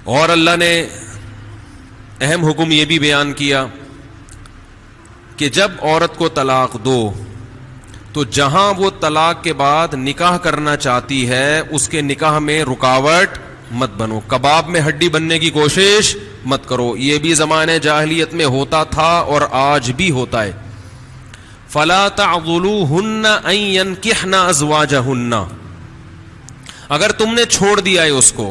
اور اللہ نے اہم حکم یہ بھی بیان کیا کہ جب عورت کو طلاق دو تو جہاں وہ طلاق کے بعد نکاح کرنا چاہتی ہے اس کے نکاح میں رکاوٹ مت بنو، کباب میں ہڈی بننے کی کوشش مت کرو. یہ بھی زمانے جاہلیت میں ہوتا تھا اور آج بھی ہوتا ہے. فلا تعضلوهن ان ينكحن ازواجهن، اگر تم نے چھوڑ دیا ہے اس کو.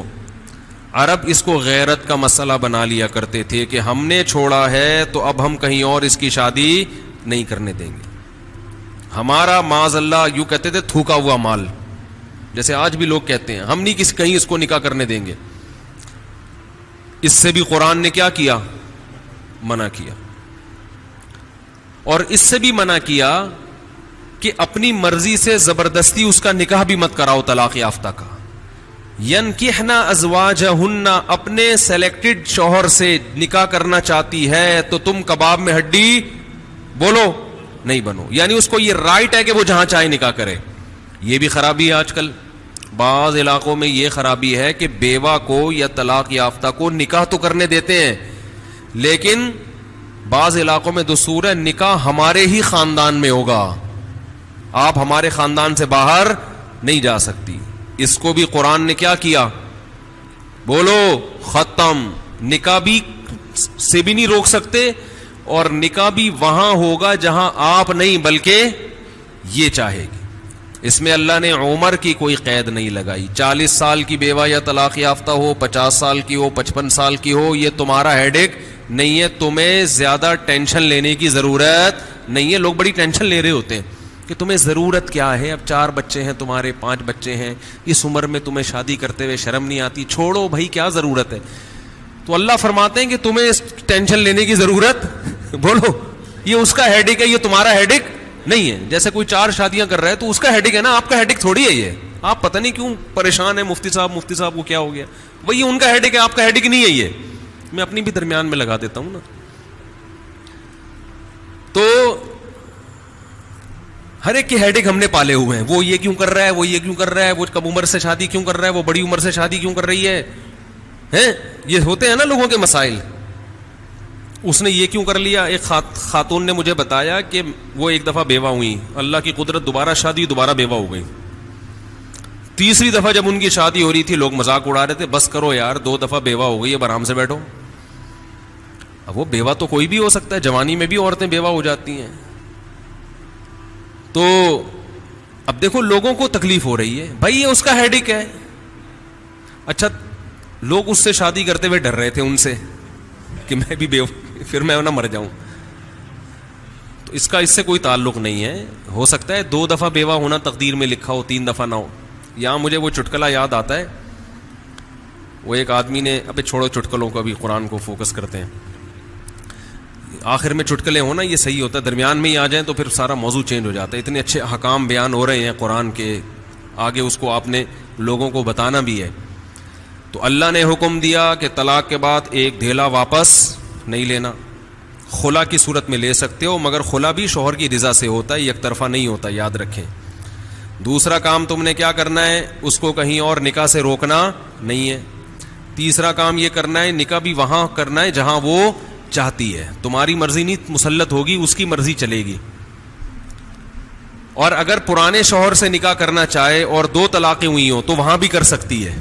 عرب اس کو غیرت کا مسئلہ بنا لیا کرتے تھے کہ ہم نے چھوڑا ہے تو اب ہم کہیں اور اس کی شادی نہیں کرنے دیں گے. ہمارا معاذ اللہ یوں کہتے تھے تھوکا ہوا مال، جیسے آج بھی لوگ کہتے ہیں ہم نہیں کہیں اس کو نکاح کرنے دیں گے. اس سے بھی قرآن نے کیا کیا؟ منع کیا. اور اس سے بھی منع کیا کہ اپنی مرضی سے زبردستی اس کا نکاح بھی مت کراؤ طلاق یافتہ کا. ینکحن ازواجہن، اپنے سلیکٹڈ شوہر سے نکاح کرنا چاہتی ہے تو تم کباب میں ہڈی بولو نہیں بنو. یعنی اس کو یہ رائٹ ہے کہ وہ جہاں چاہے نکاح کرے. یہ بھی خرابی ہے آج کل بعض علاقوں میں. یہ خرابی ہے کہ بیوہ کو یا طلاق یافتہ کو نکاح تو کرنے دیتے ہیں لیکن بعض علاقوں میں دستور ہے نکاح ہمارے ہی خاندان میں ہوگا، آپ ہمارے خاندان سے باہر نہیں جا سکتی. اس کو بھی قرآن نے کیا کیا؟ بولو ختم. نکاح بھی سے بھی نہیں روک سکتے اور نکاح بھی وہاں ہوگا جہاں آپ نہیں بلکہ یہ چاہے گی. اس میں اللہ نے عمر کی کوئی قید نہیں لگائی. 40 سال کی بیوہ یا طلاق یافتہ ہو، 50 سال کی ہو، 55 سال کی ہو، یہ تمہارا ہیڈ ایک نہیں ہے. تمہیں زیادہ ٹینشن لینے کی ضرورت نہیں ہے. لوگ بڑی ٹینشن لے رہے ہوتے ہیں کہ تمہیں ضرورت کیا ہے، اب 4 بچے ہیں تمہارے، 5 بچے ہیں، اس عمر میں تمہیں شادی کرتے ہوئے شرم نہیں آتی؟ چھوڑو بھائی، کیا ضرورت ہے. تو اللہ فرماتے ہیں کہ تمہیں اس ٹینشن لینے کی ضرورت بولو یہ اس کا ہیڈک ہے، یہ تمہارا ہیڈک نہیں ہے. جیسے کوئی 4 شادیاں کر رہا ہے تو اس کا ہیڈک ہے نا، آپ کا ہیڈک تھوڑی ہے. یہ آپ پتہ نہیں کیوں پریشان ہیں مفتی صاحب کو کیا ہو گیا. وہی ان کا ہیڈک ہے، آپ کا ہیڈک نہیں ہے. یہ میں اپنی بھی درمیان میں لگا دیتا ہوں نا. تو ہر ایک کے ہیڈک ہم نے پالے ہوئے ہیں. وہ یہ کیوں کر رہا ہے، وہ یہ کیوں کر رہا ہے، وہ کم عمر سے شادی کیوں کر رہا ہے، وہ بڑی عمر سے شادی کیوں کر رہی ہے. یہ ہوتے ہیں نا لوگوں کے مسائل. اس نے یہ کیوں کر لیا. ایک خاتون نے مجھے بتایا کہ وہ ایک دفعہ بیوہ ہوئی، اللہ کی قدرت دوبارہ شادی، دوبارہ بیوہ ہو گئی. تیسری دفعہ جب ان کی شادی ہو رہی تھی لوگ مذاق اڑا رہے تھے، بس کرو یار 2 دفعہ بیوہ ہو گئی، اب آرام سے بیٹھو. اب وہ بیوہ تو کوئی بھی ہو سکتا ہے، جوانی میں بھی عورتیں بیوہ ہو جاتی ہیں. تو اب دیکھو لوگوں کو تکلیف ہو رہی ہے، بھائی یہ اس کا ہیڈک ہے. اچھا لوگ اس سے شادی کرتے ہوئے ڈر رہے تھے ان سے کہ میں بھی پھر میں نہ مر جاؤں. تو اس کا اس سے کوئی تعلق نہیں ہے. ہو سکتا ہے 2 دفعہ بیوہ ہونا تقدیر میں لکھا ہو، 3 دفعہ نہ ہو. یہاں مجھے وہ چٹکلا یاد آتا ہے، وہ ایک آدمی نے، ابے چھوڑو چٹکلوں کو، ابھی قرآن کو فوکس کرتے ہیں. آخر میں چٹکلے ہونا یہ صحیح ہوتا ہے، درمیان میں ہی آ جائیں تو پھر سارا موضوع چینج ہو جاتا ہے. اتنے اچھے احکام بیان ہو رہے ہیں قرآن کے، آگے اس کو آپ نے لوگوں کو بتانا بھی ہے. تو اللہ نے حکم دیا کہ طلاق کے بعد ایک دھیلا واپس نہیں لینا. خلا کی صورت میں لے سکتے ہو مگر خلا بھی شوہر کی رضا سے ہوتا ہے، یک طرفہ نہیں ہوتا، یاد رکھیں. دوسرا کام تم نے کیا کرنا ہے، اس کو کہیں اور نکاح سے روکنا نہیں ہے. تیسرا کام یہ کرنا ہے نکاح بھی وہاں کرنا ہے جہاں وہ چاہتی ہے. تمہاری مرضی نہیں مسلط ہوگی، اس کی مرضی چلے گی. اور اگر پرانے شوہر سے نکاح کرنا چاہے اور 2 طلاقیں ہوئی ہوں تو وہاں بھی کر سکتی ہے،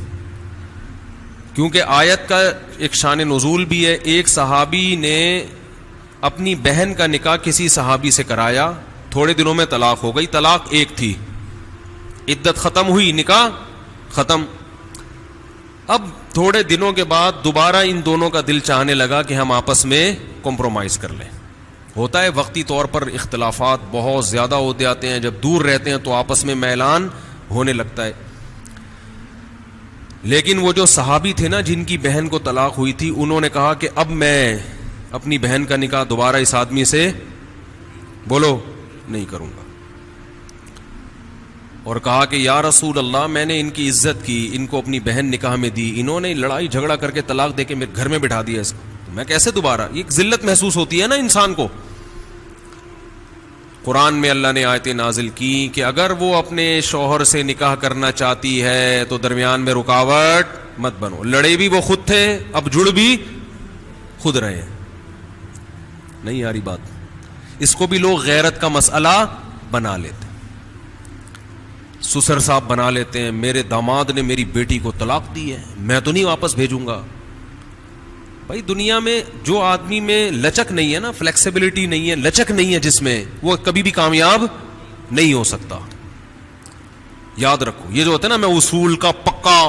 کیونکہ آیت کا ایک شان نزول بھی ہے. ایک صحابی نے اپنی بہن کا نکاح کسی صحابی سے کرایا، تھوڑے دنوں میں طلاق ہو گئی. طلاق ایک تھی، عدت ختم ہوئی، نکاح ختم. اب تھوڑے دنوں کے بعد دوبارہ ان دونوں کا دل چاہنے لگا کہ ہم آپس میں کمپرومائز کر لیں. ہوتا ہے وقتی طور پر اختلافات بہت زیادہ ہو جاتے ہیں، جب دور رہتے ہیں تو آپس میں میلان ہونے لگتا ہے. لیکن وہ جو صحابی تھے نا جن کی بہن کو طلاق ہوئی تھی، انہوں نے کہا کہ اب میں اپنی بہن کا نکاح دوبارہ اس آدمی سے بولو نہیں کروں گا. اور کہا کہ یا رسول اللہ میں نے ان کی عزت کی، ان کو اپنی بہن نکاح میں دی، انہوں نے لڑائی جھگڑا کر کے طلاق دے کے میرے گھر میں بٹھا دیا اس کو، میں کیسے دوبارہ. یہ ذلت محسوس ہوتی ہے نا انسان کو. قرآن میں اللہ نے آیتیں نازل کی کہ اگر وہ اپنے شوہر سے نکاح کرنا چاہتی ہے تو درمیان میں رکاوٹ مت بنو. لڑے بھی وہ خود تھے, اب جڑ بھی خود رہے ہیں. نہیں آ رہی بات؟ اس کو بھی لوگ غیرت کا مسئلہ بنا لیتے, سسر صاحب بنا لیتے ہیں, میرے داماد نے میری بیٹی کو طلاق دی ہے, میں تو نہیں واپس بھیجوں گا. بھائی دنیا میں جو آدمی میں لچک نہیں ہے نا, فلیکسیبلٹی نہیں ہے, لچک نہیں ہے جس میں, وہ کبھی بھی کامیاب نہیں ہو سکتا. یاد رکھو یہ جو ہوتا ہے نا, میں اصول کا پکا,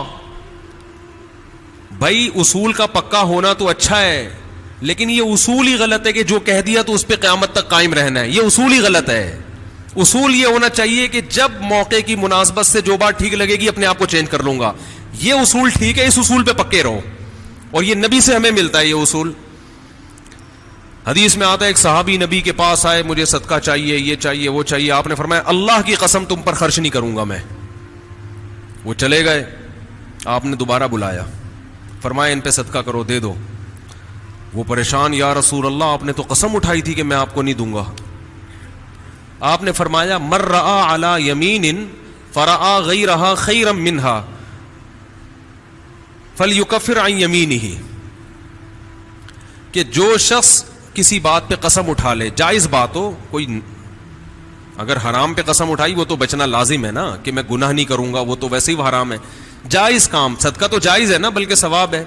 بھائی اصول کا پکا ہونا تو اچھا ہے, لیکن یہ اصول ہی غلط ہے کہ جو کہہ دیا تو اس پہ قیامت تک قائم رہنا ہے. یہ اصول ہی غلط ہے. اصول یہ ہونا چاہیے کہ جب موقع کی مناسبت سے جو بات ٹھیک لگے گی اپنے آپ کو چینج کر لوں گا. یہ اصول ٹھیک ہے, اس اصول پہ پکے رہو, اور یہ نبی سے ہمیں ملتا ہے یہ اصول. حدیث میں آتا ہے ایک صحابی نبی کے پاس آئے, مجھے صدقہ چاہیے, یہ چاہیے, وہ چاہیے. آپ نے فرمایا اللہ کی قسم تم پر خرچ نہیں کروں گا میں. وہ چلے گئے, آپ نے دوبارہ بلایا, فرمایا ان پہ صدقہ کرو, دے دو. وہ پریشان, یا رسول اللہ آپ نے تو قسم اٹھائی تھی کہ میں آپ کو نہیں دوں گا. آپ نے فرمایا مر رآ علی یمین فرآ غیرہا خیرا منہا فلیکفر عن یمینہ, کہ جو شخص کسی بات پہ قسم اٹھا لے, جائز بات ہو, کوئی اگر حرام پہ قسم اٹھائی وہ تو بچنا لازم ہے نا, کہ میں گناہ نہیں کروں گا, وہ تو ویسے ہی حرام ہے. جائز کام, صدقہ تو جائز ہے نا, بلکہ ثواب ہے.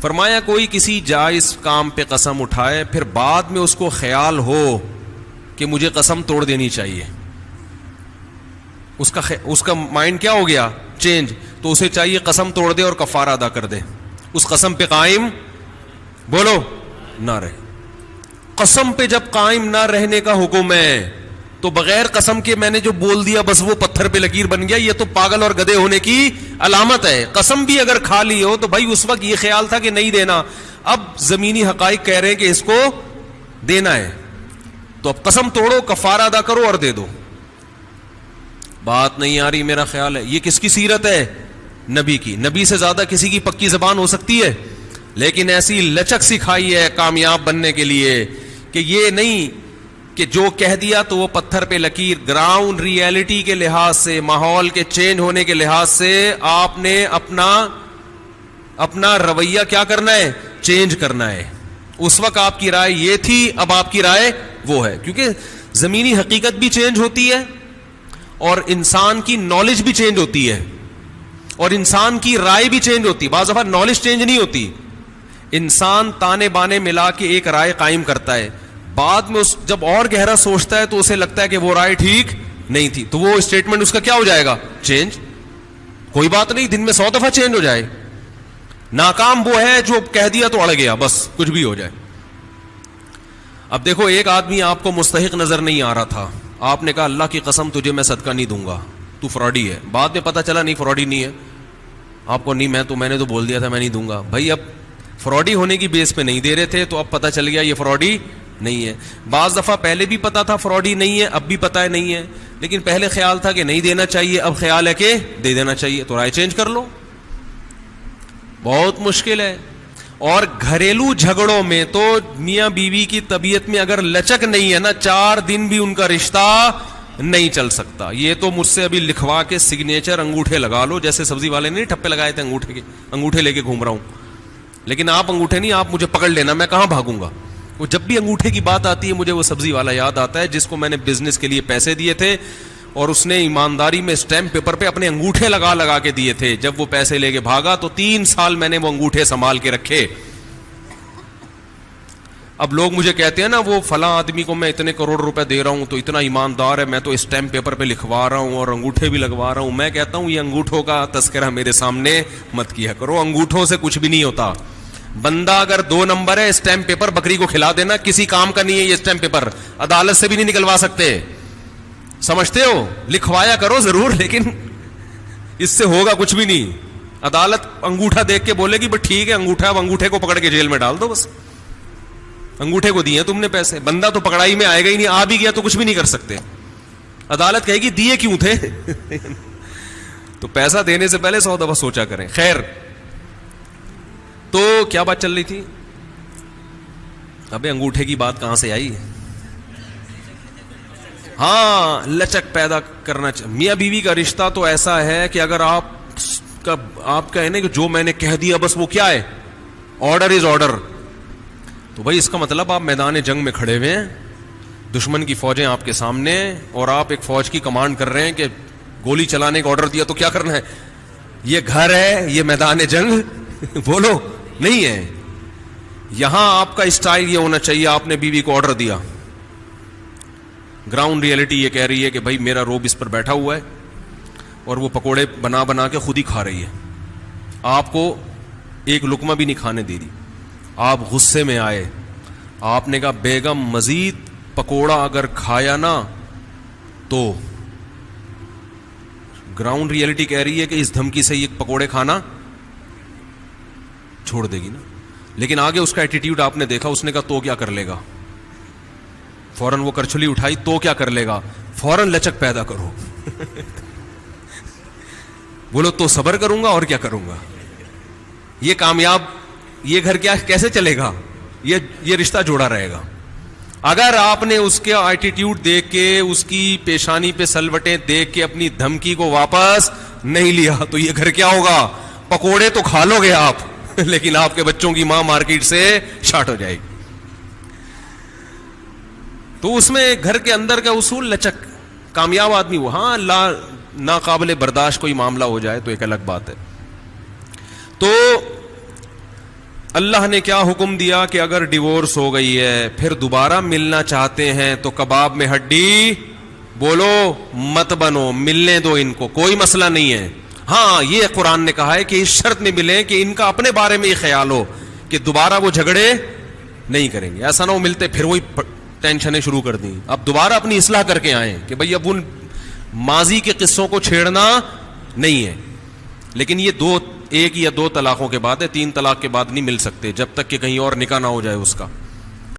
فرمایا کوئی کسی جائز کام پہ قسم اٹھائے, پھر بعد میں اس کو خیال ہو کہ مجھے قسم توڑ دینی چاہیے, اس کا مائنڈ کیا ہو گیا, چینج, تو اسے چاہیے قسم توڑ دے اور کفارہ ادا کر دے, اس قسم پہ قائم بولو نہ رہے. قسم پہ جب قائم نہ رہنے کا حکم ہے تو بغیر قسم کے میں نے جو بول دیا بس وہ پتھر پہ لکیر بن گیا, یہ تو پاگل اور گدھے ہونے کی علامت ہے. قسم بھی اگر کھا لی ہو تو بھائی اس وقت یہ خیال تھا کہ نہیں دینا, اب زمینی حقائق کہہ رہے ہیں کہ اس کو دینا ہے, تو اب قسم توڑو, کفارہ ادا کرو اور دے دو. بات نہیں آ رہی میرا خیال ہے. یہ کس کی سیرت ہے, نبی کی. نبی سے زیادہ کسی کی پکی زبان ہو سکتی ہے, لیکن ایسی لچک سکھائی ہے کامیاب بننے کے لیے کہ یہ نہیں کہ جو کہہ دیا تو وہ پتھر پہ لکیر. گراؤنڈ ریئلٹی کے لحاظ سے, ماحول کے چینج ہونے کے لحاظ سے آپ نے اپنا رویہ کیا کرنا ہے, چینج کرنا ہے. اس وقت آپ کی رائے یہ تھی, اب آپ کی رائے وہ ہے, کیونکہ زمینی حقیقت بھی چینج ہوتی ہے اور انسان کی نالج بھی چینج ہوتی ہے اور انسان کی رائے بھی چینج ہوتی ہے. بعض دفعہ نالج چینج نہیں ہوتی, انسان تانے بانے ملا کے ایک رائے قائم کرتا ہے, بعد میں جب اور گہرا سوچتا ہے تو اسے لگتا ہے کہ وہ رائے ٹھیک نہیں تھی, تو وہ اسٹیٹمنٹ اس کا کیا ہو جائے گا, چینج. کوئی بات نہیں, دن میں 100 دفعہ چینج ہو جائے. ناکام وہ ہے جو کہہ دیا تو اڑ گیا, بس کچھ بھی ہو جائے. اب دیکھو ایک آدمی آپ کو مستحق نظر نہیں آ رہا تھا, آپ نے کہا اللہ کی قسم تجھے میں صدقہ نہیں دوں گا, تو فراڈی ہے. بعد میں پتا چلا نہیں فراڈی نہیں ہے, آپ کو نہیں, میں نے تو بول دیا تھا میں نہیں دوں گا. بھائی اب فراڈی ہونے کی بیس پہ نہیں دے رہے تھے, تو اب پتا چل گیا یہ فراڈی نہیں ہے. بعض دفعہ پہلے بھی پتا تھا فراڈی نہیں ہے, اب بھی پتا ہے نہیں ہے, لیکن پہلے خیال تھا کہ نہیں دینا چاہیے, اب خیال ہے کہ دے دینا چاہیے, تو رائے چینج کر لو. بہت مشکل ہے. اور گھریلو جھگڑوں میں تو میاں بیوی کی طبیعت میں اگر لچک نہیں ہے نا, 4 دن بھی ان کا رشتہ نہیں چل سکتا. یہ تو مجھ سے ابھی لکھوا کے سگنیچر انگوٹھے لگا لو, جیسے سبزی والے نے ٹھپے لگائے تھے انگوٹھے کے, انگوٹھے لے کے گھوم رہا ہوں. لیکن آپ انگوٹھے نہیں, آپ مجھے پکڑ لینا, میں کہاں بھاگوں گا. وہ جب بھی انگوٹھے کی بات آتی ہے مجھے وہ سبزی والا یاد آتا ہے جس کو میں نے بزنس کے لیے پیسے دیے تھے, اور اس نے ایمانداری میں اسٹیمپ پیپر پہ اپنے انگوٹھے لگا کے دیے تھے. جب وہ پیسے لے کے بھاگا تو 3 سال میں نے وہ انگوٹھے سنبھال کے رکھے. اب لوگ مجھے کہتے ہیں نا وہ فلاں آدمی کو میں اتنے کروڑ روپے دے رہا ہوں تو اتنا ایماندار ہے, میں تو اسٹیمپ پیپر پہ لکھوا رہا ہوں اور انگوٹھے بھی لگوا رہا ہوں. میں کہتا ہوں یہ انگوٹھوں کا تذکرہ میرے سامنے مت کیا کرو, انگوٹھوں سے کچھ بھی نہیں ہوتا. بندہ اگر 2 نمبر ہے, اسٹیمپ پیپر بکری کو کھلا دینا, کسی کام کا نہیں ہے یہ اسٹیمپ پیپر, عدالت سے بھی نہیں نکلوا سکتے. سمجھتے ہو, لکھوایا کرو ضرور, لیکن اس سے ہوگا کچھ بھی نہیں. عدالت انگوٹھا دیکھ کے بولے گی بس ٹھیک ہے انگوٹھا, اب انگوٹھے کو پکڑ کے جیل میں ڈال دو, بس انگوٹھے کو دیے تم نے پیسے. بندہ تو پکڑائی میں آئے گا ہی نہیں, آ بھی گیا تو کچھ بھی نہیں کر سکتے. عدالت کہے گی دیے کیوں تھے. تو پیسہ دینے سے پہلے 100 دفعہ سوچا کریں. خیر, تو کیا بات چل رہی تھی, ابے انگوٹھے کی بات کہاں سے آئی. ہاں لچک پیدا کرنا چاہیے. میاں بیوی کا رشتہ تو ایسا ہے کہ اگر آپ کا ہے نا کہ جو میں نے کہہ دیا بس وہ کیا ہے, آرڈر از آرڈر, تو بھائی اس کا مطلب آپ میدان جنگ میں کھڑے ہوئے ہیں, دشمن کی فوجیں آپ کے سامنے, اور آپ ایک فوج کی کمانڈ کر رہے ہیں کہ گولی چلانے کا آرڈر دیا تو کیا کرنا ہے, یہ گھر ہے, یہ میدان جنگ بولو نہیں ہے. یہاں آپ کا اسٹائل یہ ہونا چاہیے, آپ نے بیوی کو آرڈر دیا, گراؤنڈ ریئلٹی یہ کہہ رہی ہے کہ بھائی میرا روب اس پر بیٹھا ہوا ہے اور وہ پکوڑے بنا بنا کے خود ہی کھا رہی ہے, آپ کو ایک لقمہ بھی نہیں کھانے دے رہی. آپ غصے میں آئے, آپ نے کہا بیگم مزید پکوڑا اگر کھایا نا تو گراؤنڈ ریئلٹی کہہ رہی ہے کہ اس دھمکی سے یہ پکوڑے کھانا چھوڑ دے گی نا. لیکن آگے اس کا ایٹیٹیوڈ آپ نے دیکھا, اس نے کہا تو کیا کر لے گا, فوراً وہ کرچھلی اٹھائی, تو کیا کر لے گا, فوراً لچک پیدا کرو بولو تو صبر کروں گا اور کیا کروں گا. یہ کامیاب, یہ گھر کیا کیسے چلے گا, یہ رشتہ جوڑا رہے گا. اگر آپ نے اس کے ایٹیٹیوڈ دیکھ کے, اس کی پیشانی پہ سلوٹیں دیکھ کے اپنی دھمکی کو واپس نہیں لیا تو یہ گھر کیا ہوگا, پکوڑے تو کھا لو گے آپ لیکن آپ کے بچوں کی ماں مارکیٹ سے شارٹ ہو جائے گی. تو اس میں گھر کے اندر کا اصول لچک, کامیاب آدمی وہ, ہاں ناقابل برداشت کوئی معاملہ ہو جائے تو ایک الگ بات ہے. تو اللہ نے کیا حکم دیا کہ اگر ڈیورس ہو گئی ہے پھر دوبارہ ملنا چاہتے ہیں تو کباب میں ہڈی بولو مت بنو, ملنے دو ان کو, کوئی مسئلہ نہیں ہے. ہاں یہ قرآن نے کہا ہے کہ اس شرط میں ملیں کہ ان کا اپنے بارے میں یہ خیال ہو کہ دوبارہ وہ جھگڑے نہیں کریں گے. ایسا نہ ہو ملتے پھر وہی ٹینشنیں شروع کر دیں, اب دوبارہ اپنی اصلاح کر کے آئیں کہ بھئی اب ان ماضی کے قصوں کو چھیڑنا نہیں ہے. لیکن یہ ایک یا دو طلاقوں کے بعد ہے, 3 طلاق کے بعد نہیں مل سکتے جب تک کہ کہیں اور نکاح نہ ہو جائے اس کا.